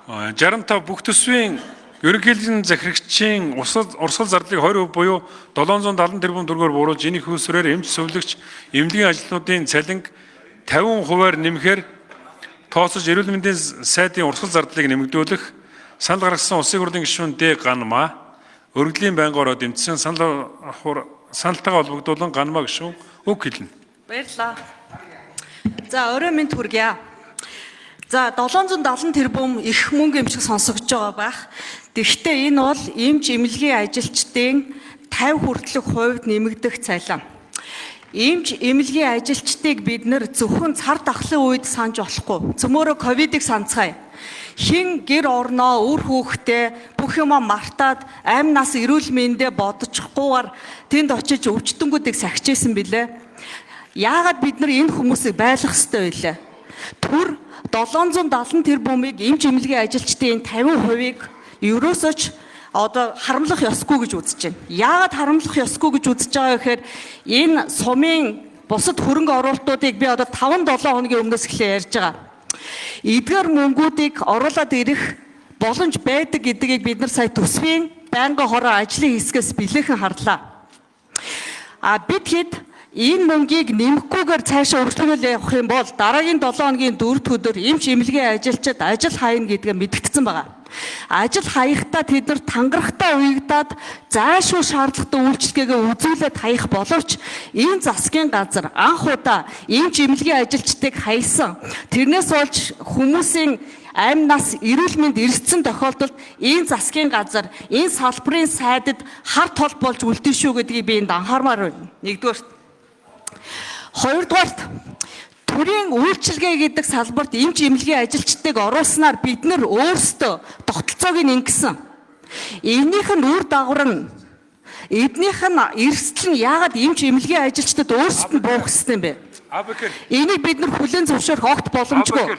65 бүх төсвийн ерөнхийлөгчийн захирагчийн урсгал зардлыг 20% буюу 770 тэрбум төгрөгөөр бууруулж энэ хөөсрөөр эмч сувлагч эмнэлгийн ажилтнуудын цалинг 50%-аар нэмэхээр тооцож эрүүл мэндийн сайдын урсгал зардлыг нэмэгдүүлэх, санал гаргасан улсын хурлын гишүүн Д. Ганмаа өргөдлийн байнгын ороод эмчсэн саналтайгаа холбогдуулан Ганмаа гишүүн үг хэлнэ. Баярлалаа. За орой минь хүргье. За 770 тэрбум их мөнгө эмчиг сонсогдож байгаа байх. Гэхдээ энэ бол эмч эмнэлгийн ажилчдын 50 хүртэлх хувьд нэмэгдэх цалин. Эмч эмнэлгийн ажилчдыг бид нэр зөвхөн цар тахлын үед санаж болохгүй. Цөмөөрөө ковидыг санацгаая. Хин гэр орноо үр хүүхдээ бүх юма мартаад амь нас эрүүл мэндэ бодчихгүйгээр тэнд очиж өвчтөнгүүдийг сахижсэн билээ. Яагаад бид нар энэ хүмүүсийг байлгах ёстой вэ? Түр 770 тэрбумыг эмч эмнэлгийн ажилчдын 50%-ийг ерөөсөө ч одоо харамлах ёсгүй гэж үзэж байна. Яагаад харамлах ёсгүй гэж үзэж байгаа гэхээр энэ сумын бусад хөрөнгө оруулалтуудыг би одоо 5-7 хоногийн өмнөөс эхлээ ярьж байгаа. Эдгээр мөнгүүдийг оруулаад ирэх боломж байдаг гэдгийг бид нар сая төсвийн байнгын хороо ажлын хэсгээс билээхэн харлаа. Бид хэд энэ мөнгийг нэмэхгүйгээр цаашаа өргөжлүүлээ явах юм бол дараагийн 7 хоногийн 4-р өдөр эмч эмнэлгийн ажилчид ажил хайна гэдгээ мэдгдсэн байгаа. Ажил хаяхдаа тэд нар тангарахтаа уягдаад заашгүй шаардлагатай үйлчлэгээ үзүүлээд хаях боловч энэ засгийн газар анх удаа эмч эмнэлгийн ажилчдыг хаясан. Тэрнээс болж хүмүүсийн амь нас эрүүл мэнд эрсдсэн тохиолдолд энэ засгийн газар энэ салбарын сайдад хар тол болж үлдэн шүү гэдгийг би энд анхаармаар байна. Нэгдүгээр. Хоёрдугаарт төрийн үйлчилгээ гэдэг салбарт эмч эмнэлгийн ажилчдыг оруулснаар бид нар өөрсдөө тогтолцоог ингэсэн. Энийх нь үр дагавар нь эднийх нь эрсдэл нь яагаад эмч эмнэлгийн ажилчдад өөрсдөд нь буух гэсэн юм бэ? Энийг бид нар хүлээн зөвшөөрөх огт боломжгүй.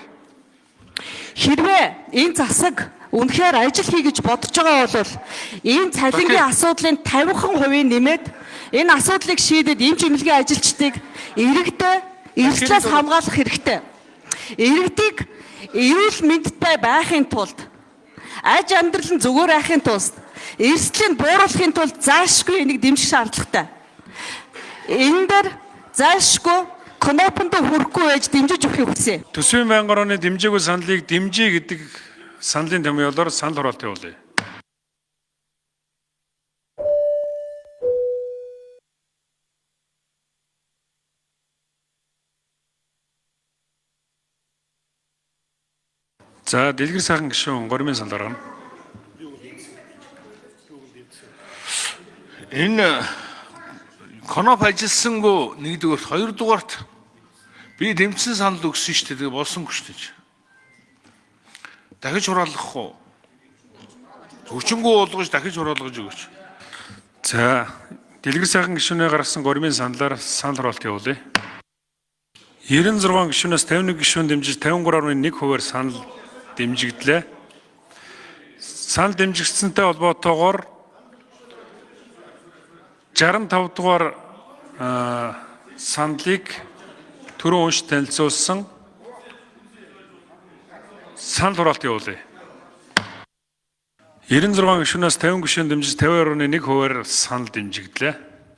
Хэрвээ энэ засаг үнэхээр ажил хий гэж бодож байгаа бол энэ цалингийн асуудлын 50% нэмээд энэ асуудлыг шийдээд эмч эмнэлгийн ажилчдыг иргэдээ эрсдлээс хамгаалах хэрэгтэй. Иргэдийг эрүүл мэндтэй байхын тулд аж амьдрал нь зүгээр байхын тулд эрсдлийг бууруулахын тулд заашгүй энийг дэмжих шаардлагатай. Энэ дээр заашгүй кнопонд хүрэхгүй байж дэмжиж өгөхийг хүсье. Төсвийн байнгын орооны дэмжээгүй саналыг дэмжиж гэдэг саналын томьёолоор санал хураалт явуулъя. За дэлгэр сайхан гишүүн Горимын санал гаргана. Энэ коноп ажилласангүй нэгдүгээр, хоёрдугаарт би дэмжсэн санал өгсөн шүү дээ. Болсонгүй шүү дээ. Дахиж хураалгах уу? Хүчингү болгож дахиж хураалгаж өгөөч. За дэлгэр сайхан гишүүнээ гаргасан Горимын саналаар санал хураалт явуулъя. 96 гишүүнээс 51 гишүүн дэмжиж 53.1%-аар санал дэмжигдлээ. Санал дэмжигдсэнтэй холбоотойгоор 65 дугаар саналыг түрүү унш танилцуулсан санал хураалт явуулъя. 96 гишүүнээс 50 гишүүн дэмжиж 52.1%-аар санал дэмжигдлээ.